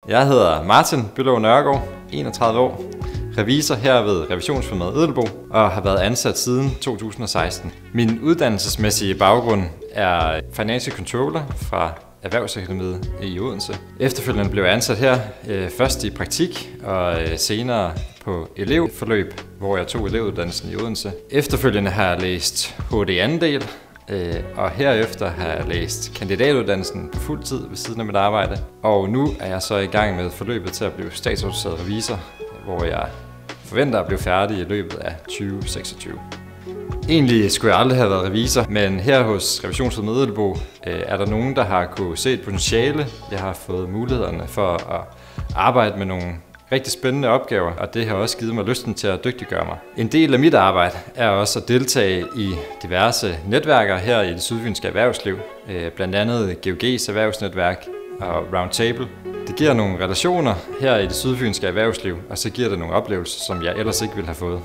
Jeg hedder Martin Bøllov Nørgaard, 31 år, revisor her ved Revisionsfirmaet Edelbo og har været ansat siden 2016. Min uddannelsesmæssige baggrund er Financial Controller fra Erhvervsakademiet i Odense. Efterfølgende blev jeg ansat her, først i praktik og senere på elevforløb, hvor jeg tog elevuddannelsen i Odense. Efterfølgende har jeg læst HD anden del, og herefter har jeg læst kandidatuddannelsen på fuld tid ved siden af mit arbejde. Og nu er jeg så i gang med forløbet til at blive statsautoriseret revisor, hvor jeg forventer at blive færdig i løbet af 2026. Egentlig skulle jeg aldrig have været revisor, men her hos Revisionsfirmaet Edelbo er der nogen, der har kunne se et potentiale. Jeg har fået mulighederne for at arbejde med nogle rigtig spændende opgaver, og det har også givet mig lysten til at dygtiggøre mig. En del af mit arbejde er også at deltage i diverse netværker her i det sydfynske erhvervsliv, blandt andet GOG's erhvervsnetværk og Roundtable. Det giver nogle relationer her i det sydfynske erhvervsliv, og så giver det nogle oplevelser, som jeg ellers ikke ville have fået.